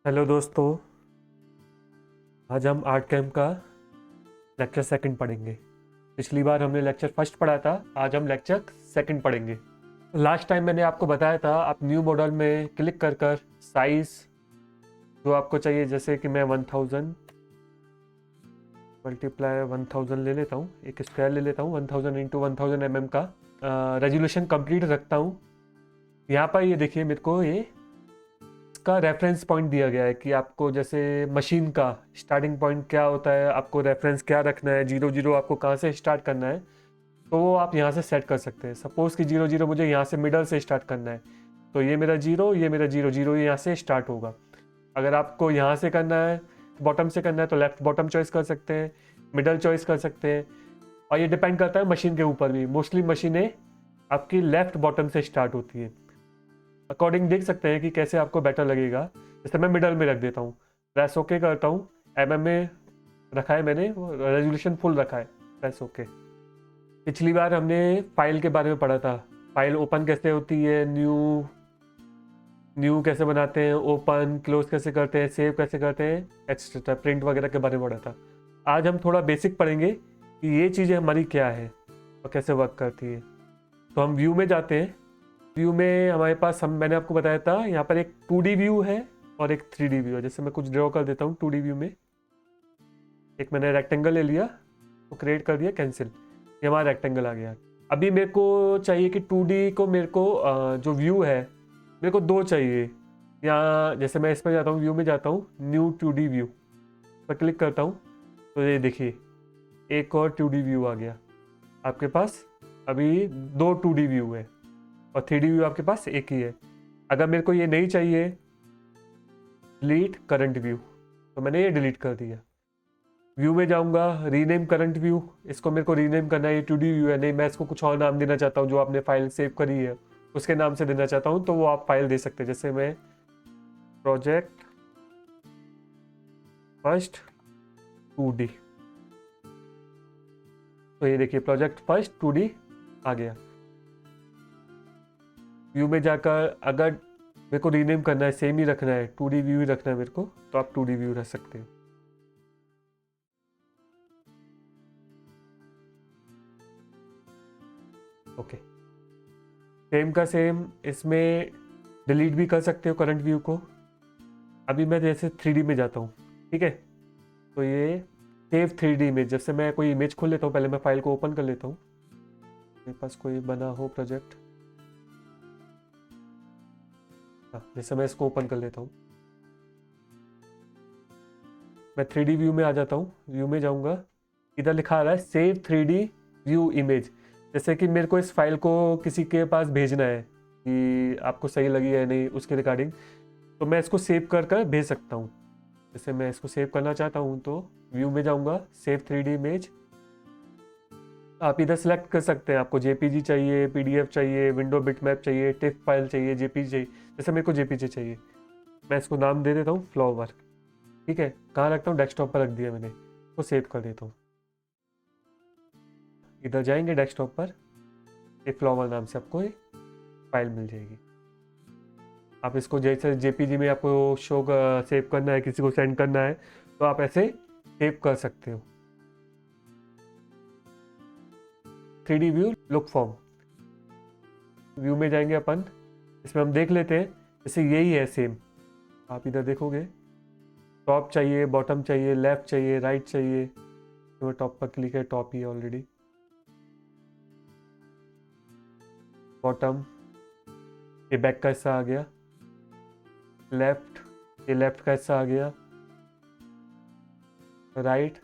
Hello दोस्तों, आज हम आर्ट कैम्प का लेक्चर सेकंड पढ़ेंगे। पिछली बार हमने लेक्चर फर्स्ट पढ़ा था, आज हम लेक्चर सेकंड पढ़ेंगे। लास्ट टाइम मैंने आपको बताया था, आप न्यू मॉडल में क्लिक कर कर साइज जो आपको चाहिए, जैसे कि मैं 1000 मल्टीप्लाई 1000 ले लेता हूँ, एक स्क्वायर ले लेता हूँ 1000 इंटू 1000 mm का रेजोल्यूशन कंप्लीट रखता हूँ। यहाँ पर ये देखिए, मेरे को ये का रेफरेंस पॉइंट दिया गया है कि आपको जैसे मशीन का स्टार्टिंग पॉइंट क्या होता है, आपको रेफरेंस क्या रखना है, 0 0 आपको कहाँ से स्टार्ट करना है, तो वो आप यहाँ से सेट कर सकते हैं। सपोज कि 0 0 मुझे यहाँ से मिडल से स्टार्ट करना है, तो ये मेरा 0, ये मेरा 0 0 यहाँ से स्टार्ट होगा। अगर आपको यहाँ से करना है, बॉटम से करना है, तो लेफ्ट बॉटम चॉइस कर सकते हैं, मिडल चॉइस कर सकते हैं। और ये डिपेंड करता है मशीन के ऊपर भी। मोस्टली मशीनें आपकी लेफ्ट बॉटम से स्टार्ट होती है। अकॉर्डिंग देख सकते हैं कि कैसे आपको बेटर लगेगा। जैसे मैं मिडल में रख देता हूँ, प्रेस ओके करता हूँ, mm में रखा है मैंने, रेजोल्यूशन फुल रखा है, प्रेस ओके। पिछली बार हमने फाइल के बारे में पढ़ा था, फाइल ओपन कैसे होती है, न्यू कैसे बनाते हैं, ओपन क्लोज कैसे करते हैं, सेव कैसे करते हैं, एक्सेट्रा प्रिंट वगैरह के बारे में पढ़ा था। आज हम थोड़ा बेसिक पढ़ेंगे कि ये चीज़ें हमारी क्या है और कैसे वर्क करती है। तो हम व्यू में जाते हैं। व्यू में हमारे पास मैंने आपको बताया था, यहाँ पर एक 2D व्यू है और एक 3D व्यू है। जैसे मैं कुछ ड्रॉ कर देता हूँ 2D व्यू में। एक मैंने रेक्टेंगल ले लिया, तो क्रिएट कर दिया, कैंसिल, ये हमारा रेक्टेंगल आ गया। अभी मेरे को चाहिए कि 2D को मेरे को जो व्यू है मेरे को दो चाहिए। यहाँ जैसे मैं इसमें जाता हूँ, व्यू में जाता हूँ, न्यू 2D व्यू पर क्लिक करता हूँ, तो ये देखिए एक और 2D व्यू आ गया आपके पास। अभी दो 2D व्यू है और 3D व्यू आपके पास एक ही है। अगर मेरे को ये नहीं चाहिए, डिलीट करंट व्यू, तो मैंने ये डिलीट कर दिया। व्यू में जाऊंगा, रीनेम करंट व्यू, इसको मेरे को रीनेम करना है। ये 2D व्यू है, नहीं मैं इसको कुछ और नाम देना चाहता हूँ, जो आपने फाइल सेव करी है उसके नाम से देना चाहता हूँ, तो वो आप फाइल दे सकते हैं। जैसे मैं प्रोजेक्ट फर्स्ट 2D, तो ये देखिए प्रोजेक्ट फर्स्ट 2D आ गया। व्यू में जाकर अगर मेरे को रीनेम करना है, सेम ही रखना है, 2D व्यू ही रखना है मेरे को, तो आप 2D व्यू रख सकते हैं। ओके, सेम का सेम इसमें डिलीट भी कर सकते हो करंट व्यू को। अभी मैं जैसे 3D में जाता हूँ, ठीक है, तो ये सेव 3D इमेज। जैसे मैं कोई इमेज खोल लेता हूँ, पहले मैं फाइल को ओपन कर लेता हूँ, मेरे पास कोई बना हो प्रोजेक्ट। हाँ, जैसे मैं इसको ओपन कर लेता हूँ, मैं 3D व्यू में आ जाता हूँ। व्यू में जाऊँगा, इधर लिखा आ रहा है सेव 3D व्यू इमेज। जैसे कि मेरे को इस फाइल को किसी के पास भेजना है कि आपको सही लगी है नहीं, उसके रिगार्डिंग, तो मैं इसको सेव कर कर भेज सकता हूँ। जैसे मैं इसको सेव करना चाहता हूँ, तो व्यू में जाऊँगा, सेव 3D इमेज। आप इधर सेलेक्ट कर सकते हैं, आपको JPG चाहिए, PDF चाहिए, विंडो बिटमैप चाहिए, टिफ फाइल चाहिए, JPG चाहिए। जैसे मेरे को JPG चाहिए, मैं इसको नाम दे देता हूँ फ्लावर, ठीक है। कहाँ रखता हूँ, डेस्कटॉप पर रख दिया मैंने, वो सेव कर देता हूँ। इधर जाएंगे डेस्कटॉप पर, ये फ्लावर नाम से आपको एक फाइल मिल जाएगी। आप इसको जैसे JPG में आपको शो सेव करना है, किसी को सेंड करना है, तो आप ऐसे सेव कर सकते हो। 3D view look form, view में जाएंगे अपन, इसमें हम देख लेते हैं। जैसे यही है सेम, आप इधर देखोगे, टॉप चाहिए, बॉटम चाहिए, लेफ्ट चाहिए, राइट चाहिए, तो टॉप पर क्लिक है, टॉप ही ऑलरेडी। बॉटम, ये बैक का हिस्सा आ गया, लेफ्ट, ये लेफ्ट का हिस्सा आ गया, राइट,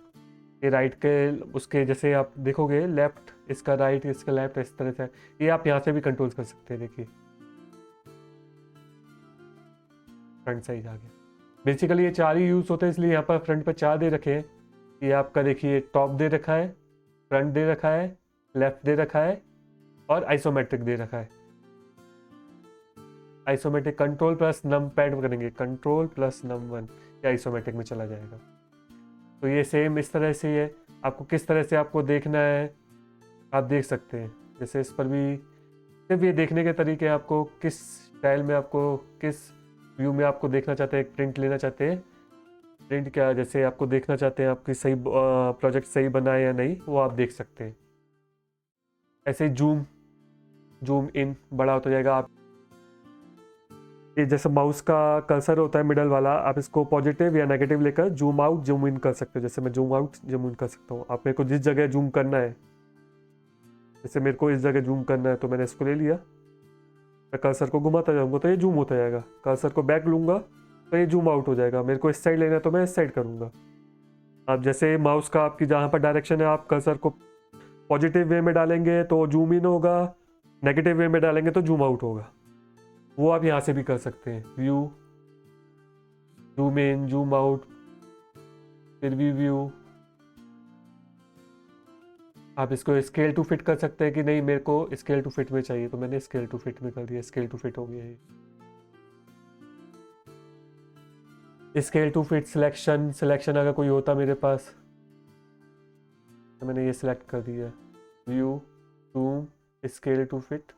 ये राइट के उसके जैसे आप देखोगे, लेफ्ट इसका राइट, इसका लेफ्ट, इस तरह से। ये आप यहाँ से भी कंट्रोल कर सकते हैं। देखिए फ्रंट साइड आ गया। बेसिकली ये चार ही यूज होते हैं, इसलिए यहाँ पर फ्रंट पर चार दे रखे हैं। ये आपका देखिए टॉप दे रखा है, फ्रंट दे रखा है, लेफ्ट दे रखा है और आइसोमेट्रिक दे रखा है। Isometric control plus num pad करेंगे, कंट्रोल प्लस नम 1, ये आइसोमेट्रिक में चला जाएगा। तो ये सेम इस तरह से है, आपको किस तरह से आपको देखना है आप देख सकते हैं। जैसे इस पर भी सिर्फ ये देखने के तरीके, आपको किस स्टाइल में, आपको किस व्यू में आपको देखना चाहते हैं, एक प्रिंट लेना चाहते हैं, प्रिंट क्या, जैसे आपको देखना चाहते हैं आपकी सही प्रोजेक्ट सही बना है या नहीं, वो आप देख सकते हैं। ऐसे ही जूम जूम इन बड़ा होता जाएगा। आप ये जैसे माउस का कर्सर होता है मिडल वाला, आप इसको पॉजिटिव या नेगेटिव लेकर जूम आउट जूम इन कर सकते हो। जैसे मैं जूम आउट जूम इन कर सकता हूँ। आप मेरे को जिस जगह जूम करना है, जैसे मेरे को इस जगह जूम करना है तो मैंने इसको ले लिया, मैं कर्सर को घुमाता जाऊंगा तो ये जूम होता जाएगा। कर्सर को बैक लूंगा तो ये जूम आउट हो जाएगा। मेरे को इस साइड लेना है तो मैं इस साइड करूंगा। आप जैसे माउस का आपकी जहाँ पर डायरेक्शन है, आप कर्सर को पॉजिटिव वे में डालेंगे तो जूम इन होगा, नेगेटिव वे में डालेंगे तो जूम आउट होगा। वो आप यहाँ से भी कर सकते हैं। View, zoom in, zoom out, फिर भी व्यू। आप इसको स्केल टू फिट कर सकते हैं कि नहीं मेरे को स्केल टू फिट में चाहिए, तो मैंने स्केल टू फिट में कर दिया। स्केल टू फिट हो गया ये। स्केल टू फिट सिलेक्शन अगर कोई होता मेरे पास तो मैंने ये सिलेक्ट कर दिया। View, zoom, scale to fit.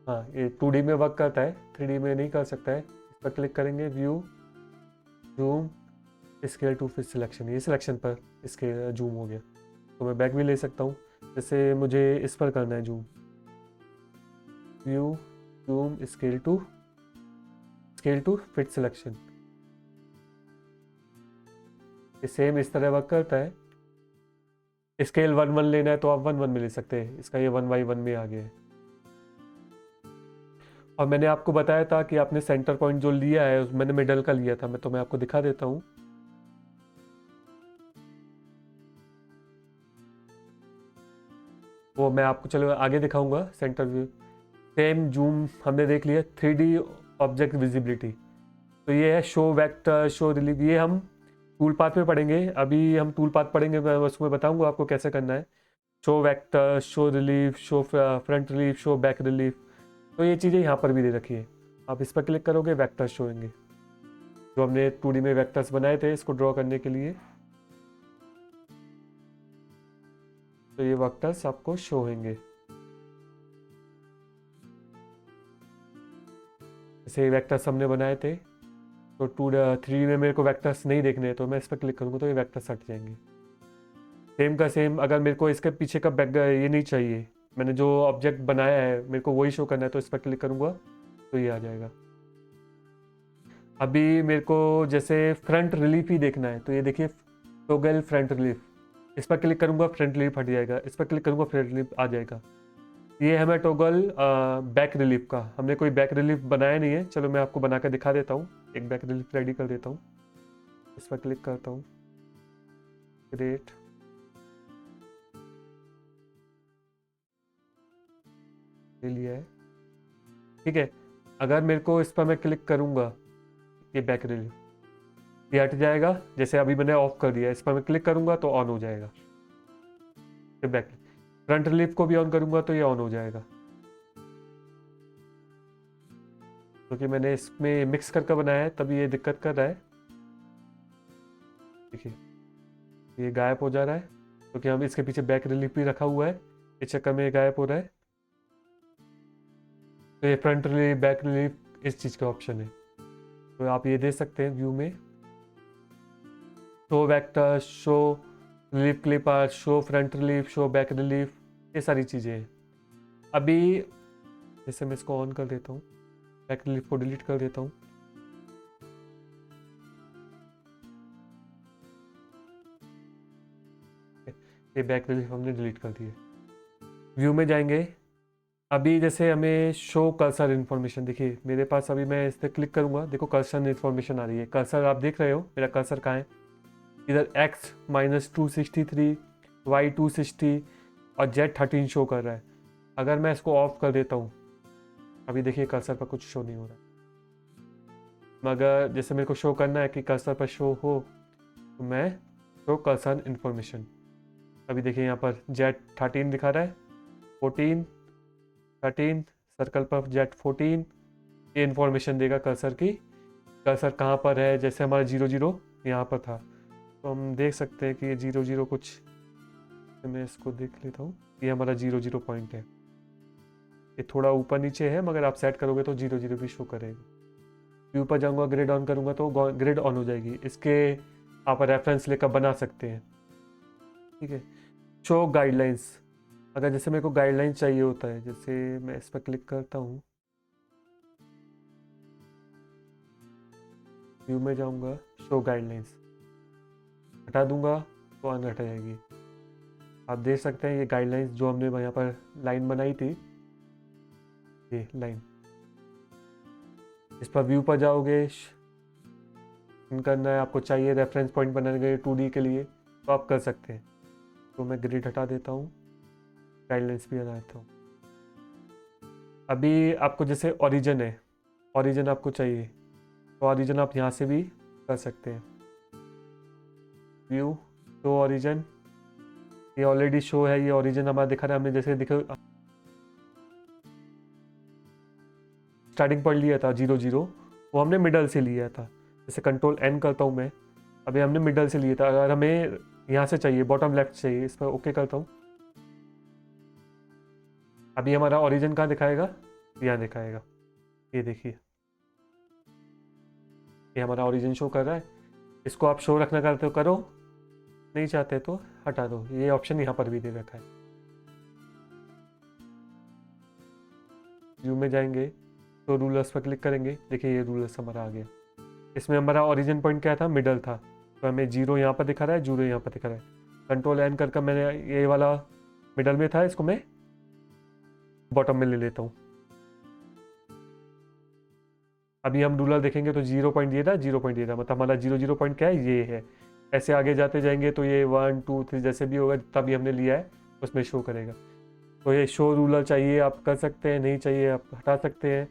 हाँ, ये 2D में वर्क करता है, 3D में नहीं कर सकता है। इस पर क्लिक करेंगे, view, zoom, scale to fit selection. ये सिलेक्शन पर इसके जूम हो गया। तो मैं बैक भी ले सकता हूँ। जैसे मुझे इस पर करना है zoom, view, zoom, scale to fit selection. ये सेम इस तरह वर्क करता है। स्केल 1:1 लेना है तो आप 1:1 में ले सकते हैं। इसका ये 1:1 में आ गया है। और मैंने आपको बताया था कि आपने सेंटर पॉइंट जो लिया है मैंने मिडल का लिया था। मैं आपको दिखा देता हूँ। वो मैं आपको चलो आगे दिखाऊंगा। सेंटर व्यू सेम जूम हमने देख लिया। 3D ऑब्जेक्ट विजिबिलिटी, तो ये है शो वेक्टर, शो रिलीफ। ये हम टूल पाथ में पढ़ेंगे। अभी हम टूल पाथ पढ़ेंगे, मैं उसमें बताऊंगा आपको कैसे करना है। Show vector, show relief, show front relief, show back relief, तो ये चीज़ें यहाँ पर भी दे रखी है। आप इस पर क्लिक करोगे, वेक्टर्स शो होंगे जो हमने 2D में वेक्टर्स बनाए थे इसको ड्रॉ करने के लिए। तो ये वेक्टर्स आपको शो होंगे। जैसे वेक्टर्स हमने बनाए थे, तो 3D में मेरे को वेक्टर्स नहीं देखने हैं तो मैं इस पर क्लिक करूँगा तो ये वेक्टर्स हट जाएंगे। सेम का सेम, अगर मेरे को इसके पीछे का बैक ये नहीं चाहिए, मैंने जो ऑब्जेक्ट बनाया है मेरे को वही शो करना है, तो इस पर क्लिक करूँगा तो ये आ जाएगा। अभी मेरे को जैसे फ्रंट रिलीफ ही देखना है, तो ये देखिए टॉगल फ्रंट रिलीफ। इस पर क्लिक करूँगा फ्रंट रिलीफ हट जाएगा। इस पर क्लिक करूँगा फ्रंट रिलीफ आ जाएगा। ये है मैं टॉगल बैक रिलीफ का। हमने कोई बैक रिलीफ बनाया नहीं है, चलो मैं आपको बना कर दिखा देता हूँ। एक बैक रिलीफ रेडी कर देता हूँ। इस पर क्लिक करता हूँ, क्रिएट, ले लिया है। ठीक है, अगर मेरे को इस पर मैं क्लिक करूँगा, ये बैक रिलीफ ये हट जाएगा। जैसे अभी मैंने ऑफ कर दिया, इस पर मैं क्लिक करूँगा तो ऑन हो जाएगा। ये बैक फ्रंट रिलीफ को भी ऑन करूँगा तो ये ऑन हो जाएगा, क्योंकि मैंने इसमें मिक्स करके बनाया है तभी ये दिक्कत कर रहा है। देखिए ये गायब हो जा रहा है क्योंकि हम इसके पीछे बैक रिलीफ भी रखा हुआ है, इस चक्कर में ये गायब हो रहा है। तो ये फ्रंट रिलीफ, बैक रिलीफ इस चीज़ का ऑप्शन है, तो आप ये दे सकते हैं व्यू में। Show vector, show relief clip art, show front relief, show back relief, ये सारी चीज़ें हैं। अभी जैसे मैं इसको ऑन कर देता हूँ, बैक रिलीफ को डिलीट कर देता हूँ। ये बैक रिलीफ हमने डिलीट कर दिए। व्यू में जाएंगे। अभी जैसे हमें शो कर्सर इन्फॉर्मेशन, देखिए मेरे पास अभी मैं इस पर क्लिक करूँगा, देखो कर्सर इन्फॉर्मेशन आ रही है। कर्सर आप देख रहे हो, मेरा कर्सर कहाँ है? इधर x -263, y 260 और z 13 शो कर रहा है। अगर मैं इसको ऑफ कर देता हूँ, अभी देखिए कर्सर पर कुछ शो नहीं हो रहा है। मगर जैसे मेरे को शो करना है कि कर्सर पर शो हो, तो मैं शो कर्सर इन्फॉर्मेशन, अभी देखिए यहाँ पर z 13 दिखा रहा है, 14 13 सर्कल पर z 14, ये इन्फॉर्मेशन देगा कर्सर की, कर्सर कहाँ पर है। जैसे हमारा 00 यहाँ पर था, तो हम देख सकते हैं कि ये 00 कुछ, मैं इसको देख लेता हूँ, ये हमारा 00 पॉइंट है। ये थोड़ा ऊपर नीचे है, मगर आप सेट करोगे तो 0 0 भी शो करेगा। व्यू पर जाऊँगा, ग्रिड ऑन करूँगा तो ग्रिड ऑन हो जाएगी। इसके आप रेफरेंस लेकर बना सकते हैं। ठीक है, शो गाइडलाइंस। अगर जैसे मेरे को गाइडलाइंस चाहिए होता है, जैसे मैं इस पर क्लिक करता हूँ, व्यू में जाऊँगा, शो गाइडलाइंस हटा दूंगा तो अन हट जाएगी। आप देख सकते हैं ये गाइडलाइंस जो हमने यहाँ पर लाइन बनाई थी, ये लाइन, इस पर व्यू पर जाओगे, करना है आपको चाहिए रेफरेंस पॉइंट बनाने के 2D के लिए तो आप कर सकते हैं। तो मैं ग्रिड हटा देता हूँ, गाइडलाइंस भी हटा देता हूँ। अभी आपको जैसे ओरिजिन है, ओरिजिन आपको चाहिए तो ओरिजिन आप यहाँ से भी कर सकते हैं। व्यू शो ओरिजिन, ये ऑलरेडी शो है, ये ओरिजिन हमारा दिखा रहा है। हमने जैसे दिखा स्टार्टिंग पॉइंट लिया था 0 0, वो हमने मिडल से लिया था। जैसे कंट्रोल N करता हूँ मैं, अभी हमने मिडल से लिया था। अगर हमें यहाँ से चाहिए, बॉटम लेफ्ट चाहिए, इस पर ओके करता हूँ। अभी हमारा ओरिजिन कहाँ दिखाएगा, यहाँ दिखाएगा। ये देखिए, ये हमारा ओरिजिन शो कर रहा है। इसको आप शो रखना चाहते हो करो, नहीं चाहते तो हटा दो। ये ऑप्शन यहाँ पर भी दे रखा है। व्यू में जाएंगे तो रूलर्स पर क्लिक करेंगे, देखिए ये रूलर्स हमारा आ गया। इसमें हमारा ओरिजिन पॉइंट क्या था, मिडल था, तो हमें 0 यहाँ पर दिखा रहा है, 0 यहाँ पर दिखा रहा है। कंट्रोल N कर मैंने ये वाला मिडल में था, इसको मैं बॉटम में ले लेता हूँ। अभी हम रूलर देखेंगे तो 0 पॉइंट ये था, 0 पॉइंट ये था, मतलब हमारा 0 0 पॉइंट क्या है, ये है। ऐसे आगे जाते जाएंगे तो ये 1 2 3 जैसे भी होगा, जितना भी हमने लिया है उसमें शो करेगा। तो ये शो रूलर चाहिए आप कर सकते हैं, नहीं चाहिए आप हटा सकते हैं।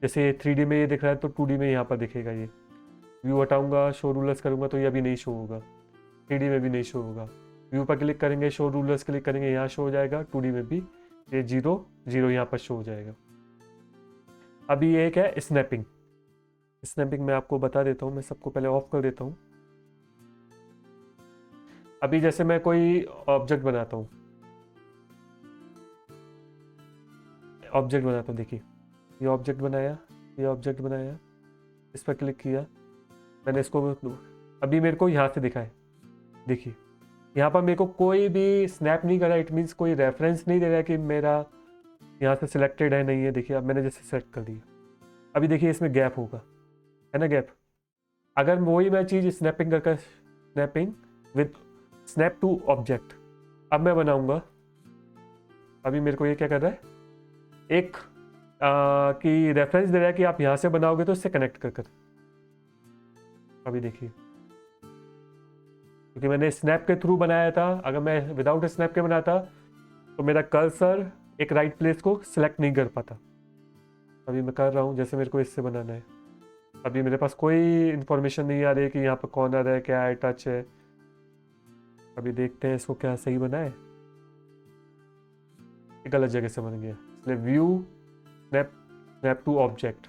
जैसे 3D में ये दिख रहा है तो 2D में यहाँ पर दिखेगा। ये व्यू हटाऊंगा, शो रूलर्स करूँगा तो ये अभी नहीं शो होगा, 3D में भी नहीं शो होगा। व्यू पर क्लिक करेंगे, शो रूलर्स क्लिक करेंगे, यहाँ शो हो जाएगा, 2D में भी ये 0 0 यहाँ पर शो हो जाएगा। अभी ये एक है स्नैपिंग। स्नैपिंग मैं आपको बता देता हूँ, मैं सबको पहले ऑफ कर देता हूँ। अभी जैसे मैं कोई ऑब्जेक्ट बनाता हूँ, देखिए ये ऑब्जेक्ट बनाया, ये ऑब्जेक्ट बनाया, इस पर क्लिक किया मैंने, इसको अभी मेरे को यहाँ से दिखा है, देखिए यहाँ पर मेरे को कोई भी स्नैप नहीं करा। इट मीन्स कोई रेफरेंस नहीं दे रहा है कि मेरा यहाँ से सिलेक्टेड है, नहीं है। देखिए अब मैंने जैसे सेलेक्ट कर दिया, अभी देखिए इसमें गैप होगा, है ना गैप। अगर वही मैं चीज़ स्नैपिंग कर snapping with snap to object, अब मैं बनाऊंगा। अभी मेरे को ये क्या कर रहा है, एक कि रेफरेंस दे रहा है कि आप यहाँ से बनाओगे तो इससे कनेक्ट कर। अभी देखिए, क्योंकि मैंने स्नैप के थ्रू बनाया था, अगर मैं विदाउट स्नैप के बनाता तो मेरा कर्सर एक राइट प्लेस को सिलेक्ट नहीं कर पाता। अभी मैं कर रहा हूँ, जैसे मेरे को इससे बनाना है। अभी मेरे पास कोई इंफॉर्मेशन नहीं आ रही है कि यहाँ पर कॉर्नर है, क्या है, टच है। अभी देखते हैं इसको क्या सही बना है, गलत जगह से बन गया। इसलिए view snap, snap to object.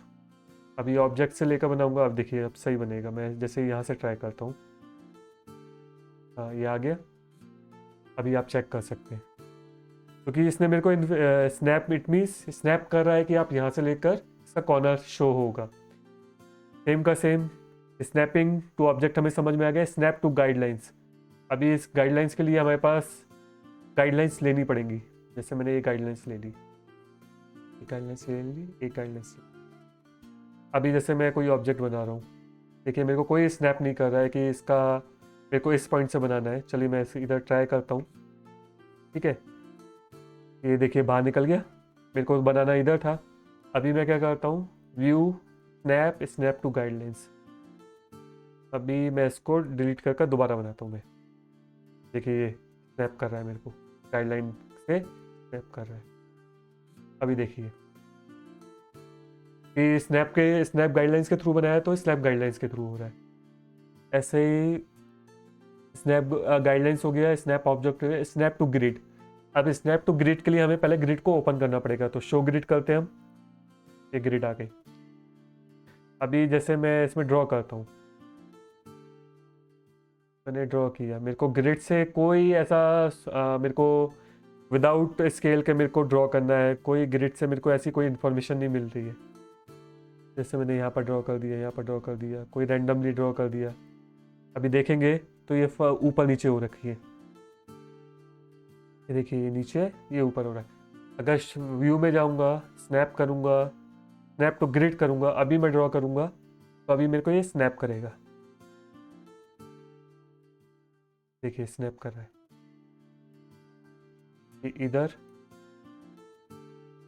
अभी ऑब्जेक्ट से लेकर बनाऊंगा, अब देखिए अब सही बनेगा। मैं जैसे यहाँ से ट्राई करता हूँ, हाँ ये आ गया। अभी आप चेक कर सकते हैं, क्योंकि इसने मेरे को स्नैप, इट मीन्स स्नैप कर रहा है कि आप यहाँ से लेकर इसका कॉर्नर शो होगा। सेम का सेम स्नैपिंग टू ऑब्जेक्ट हमें समझ में आ गया। स्नैप टू गाइडलाइंस, अभी इस गाइडलाइंस के लिए हमारे पास गाइडलाइंस लेनी पड़ेंगी। जैसे मैंने ये गाइडलाइंस ले ली, एक गाइडलाइंस ले ली, एक गाइडलाइंस। अभी जैसे मैं कोई ऑब्जेक्ट बना रहा हूँ, देखिए मेरे को कोई स्नैप नहीं कर रहा है कि इसका मेरे को इस पॉइंट से बनाना है। चलिए मैं इधर ट्राई करता हूँ, ठीक है। ये देखिए बाहर निकल गया, मेरे को बनाना इधर था। अभी मैं क्या करता हूँ, view snap, snap to guidelines. अभी मैं इसको डिलीट कर दोबारा बनाता हूँ मैं। देखिए ये स्नैप कर रहा है, मेरे को गाइडलाइन से स्नैप कर रहा है। अभी देखिए कि स्नैप गाइडलाइंस के थ्रू बनाया तो स्नैप गाइडलाइंस के थ्रू हो रहा है। ऐसे ही स्नैप गाइडलाइंस हो गया, स्नैप ऑब्जेक्ट हो गया। स्नैप टू ग्रिड, अब स्नैप टू ग्रिड के लिए हमें पहले ग्रिड को ओपन करना पड़ेगा, तो शो ग्रिड करते हैं हम। ये ग्रिड आ गई। अभी जैसे मैं इसमें ड्रॉ करता हूँ, मैंने ड्रॉ किया, मेरे को ग्रिड से कोई ऐसा मेरे को विदाउट स्केल के मेरे को ड्रॉ करना है, कोई ग्रिड से मेरे को ऐसी कोई इन्फॉर्मेशन नहीं मिल रही है। जैसे मैंने यहाँ पर ड्रॉ कर दिया, यहाँ पर ड्रॉ कर दिया, कोई रैंडमली ड्रॉ कर दिया, अभी देखेंगे तो ये ऊपर नीचे हो रखी है। ये देखिए, ये नीचे, ये ऊपर हो रहा है। अगर व्यू में जाऊँगा, स्नैप करूँगा, स्नैप टू ग्रिड करूँगा, अभी मैं ड्रॉ करूँगा तो अभी मेरे को ये स्नैप करेगा। देखिए स्नैप कर रहा है, इधर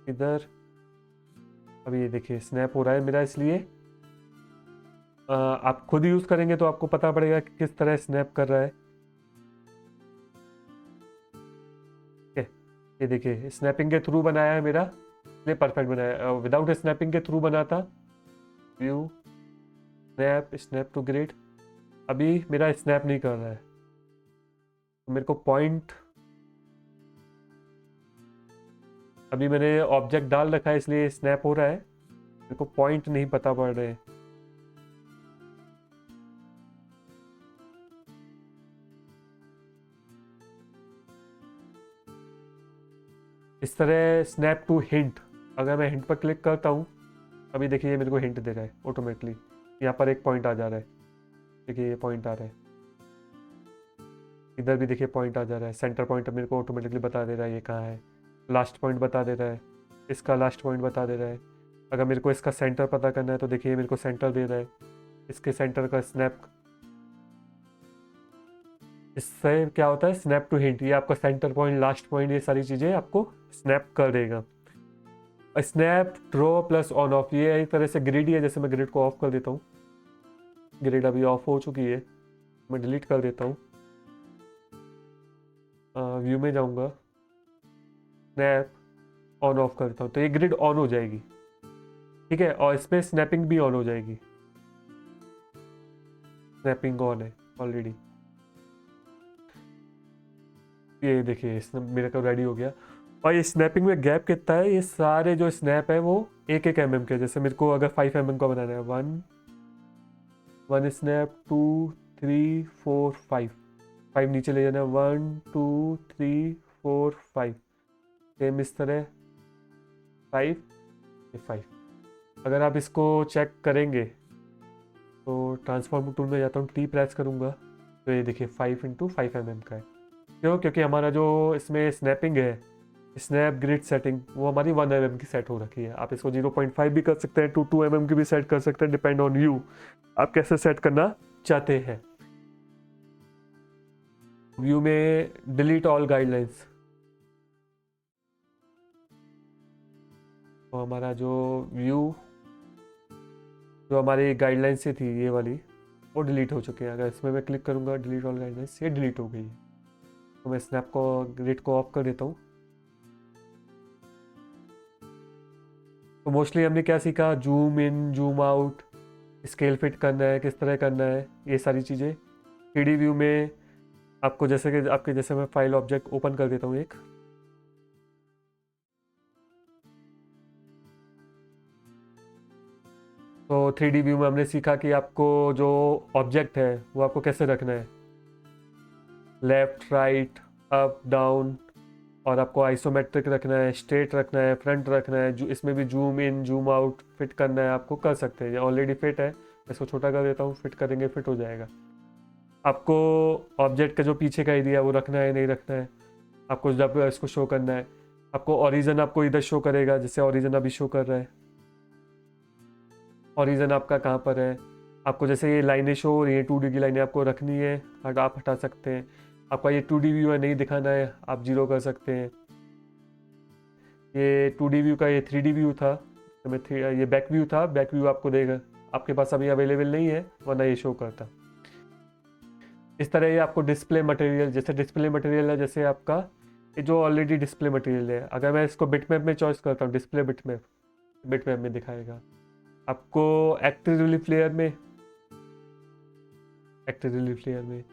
इधर। अभी ये देखिए स्नैप हो रहा है मेरा, इसलिए आप खुद यूज़ करेंगे तो आपको पता पड़ेगा कि किस तरह स्नैप कर रहा है। ये देखिए स्नैपिंग के थ्रू बनाया है मेरा, इसलिए परफेक्ट बनाया। विदाउट स्नैपिंग के थ्रू बनाता, view, snap, snap to grid, अभी मेरा स्नैप नहीं कर रहा है। तो मेरे को पॉइंट, अभी मैंने ऑब्जेक्ट डाल रखा है इसलिए स्नैप हो रहा है, मेरे को पॉइंट नहीं पता पड़ रहे। इस तरह स्नैप टू हिंट, अगर मैं हिंट पर क्लिक करता हूँ, अभी देखिए ये मेरे को हिंट दे रहा है ऑटोमेटिकली। यहाँ पर एक पॉइंट आ जा रहा है, देखिए ये पॉइंट आ रहा है, इधर भी देखिए पॉइंट आ जा रहा है। सेंटर पॉइंट मेरे को ऑटोमेटिकली बता दे रहा है ये कहाँ है। लास्ट पॉइंट बता दे रहा है, इसका लास्ट पॉइंट बता दे रहा है। अगर मेरे को इसका सेंटर पता करना है तो देखिए मेरे को सेंटर दे रहा है, इसके सेंटर का स्नैप। इससे क्या होता है, स्नैप टू हिंट, ये आपका सेंटर पॉइंट, लास्ट पॉइंट, ये सारी चीज़ें आपको स्नैप कर देगा। Snap, draw plus on off, ये एक तरह से ग्रिड ही है। जैसे मैं ग्रिड को ऑफ कर देता हूँ, ग्रिड अभी ऑफ हो चुकी है, मैं डिलीट कर देता हूँ। व्यू में जाऊँगा, स्नैप ऑन ऑफ करता हूँ तो ये ग्रिड ऑन हो जाएगी, ठीक है। और इस पर स्नैपिंग भी ऑन हो जाएगी, स्नैपिंग ऑन है ऑलरेडी। ये देखिए मेरे को रेडी हो गया। और ये स्नैपिंग में गैप कितना है, ये सारे जो स्नैप है वो 1-1 mm के। जैसे मेरे को अगर 5 mm का बनाना है, 1 स्नैप, 2 3 4 5 नीचे ले जाना है, 1 2 3 4 5, सेम इस तरह 5। अगर आप इसको चेक करेंगे तो ट्रांसफॉर्म टूल में जाता हूँ, टी प्रेस करूँगा तो ये देखिए 5 × 5 mm का है। क्यों? क्योंकि हमारा जो इसमें स्नैपिंग है, स्नैप ग्रिड सेटिंग, वो हमारी 1 mm की सेट हो रखी है। आप इसको 0.5 भी कर सकते हैं, 2 mm की भी सेट कर सकते हैं, डिपेंड ऑन यू, आप कैसे सेट करना चाहते हैं। व्यू में डिलीट ऑल गाइडलाइंस, तो हमारा जो व्यू, जो हमारी गाइडलाइन से थी ये वाली, वो डिलीट हो चुकी है। अगर इसमें मैं क्लिक करूँगा डिलीट ऑल गाइडलाइंस, ये डिलीट हो गई है। तो मैं स्नैप को, ग्रिड को ऑफ कर देता हूँ। तो मोस्टली हमने क्या सीखा, zoom in, zoom out, scale fit करना है, किस तरह करना है, ये सारी चीज़ें। 3D व्यू में आपको जैसे कि आपके, जैसे मैं फाइल ऑब्जेक्ट ओपन कर देता हूँ एक, तो 3D व्यू में हमने सीखा कि आपको जो ऑब्जेक्ट है वो आपको कैसे रखना है, लेफ्ट, राइट, अप, डाउन, और आपको आइसोमेट्रिक रखना है, स्ट्रेट रखना है, फ्रंट रखना है। जो इसमें भी zoom in, zoom out fit करना है, आपको कर सकते हैं। ये ऑलरेडी फिट है, इसको छोटा कर देता हूँ, फिट करेंगे फिट हो जाएगा। आपको ऑब्जेक्ट का जो पीछे का एरिया वो रखना है नहीं रखना है, आपको जब इसको शो करना है, आपको ओरिजिन आपको इधर शो करेगा, जैसे ओरिजिन अभी शो कर रहा है। ओरिजिन आपका कहाँ पर है, आपको जैसे ये लाइनें शो हो रही है, 2D की लाइनें आपको रखनी है, आप हटा सकते हैं। आपका ये 2D व्यू है, नहीं दिखाना है, आप 0 कर सकते हैं। ये 2D व्यू का ये 3D व्यू था, ये बैक व्यू था, बैक व्यू आपको देगा, आपके पास अभी अवेलेबल नहीं है, वरना ये शो करता। इस तरह ये आपको डिस्प्ले मटेरियल, जैसे डिस्प्ले मटेरियल है, जैसे आपका ये जो ऑलरेडी डिस्प्ले मटेरियल है, अगर मैं इसको बिटमैप में चॉइस करता हूँ, डिस्प्ले बिटमैप में दिखाएगा आपको। एक्टिव रिलीफ लेयर में,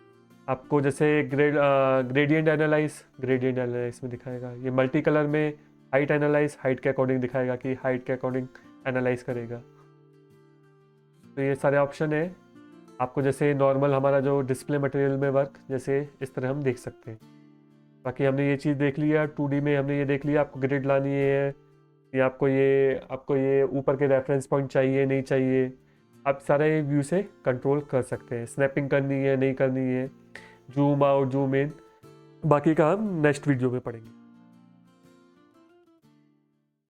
आपको जैसे ग्रेडियंट एनालाइज में दिखाएगा। ये मल्टी कलर में हाइट एनालाइज, हाइट के अकॉर्डिंग दिखाएगा कि हाइट के अकॉर्डिंग एनालाइज करेगा। तो ये सारे ऑप्शन है। आपको जैसे नॉर्मल हमारा जो डिस्प्ले मटेरियल में वर्क, जैसे इस तरह हम देख सकते हैं। बाकी हमने ये चीज़ देख लिया 2D में, हमने ये देख लिया आपको ग्रिड लानी है या आपको ये ऊपर के रेफरेंस पॉइंट चाहिए नहीं चाहिए, आप सारे व्यू से कंट्रोल कर सकते हैं। स्नैपिंग करनी है नहीं करनी है, जूम आउट जूम इन, बाकी का हम नेक्स्ट वीडियो में पढ़ेंगे।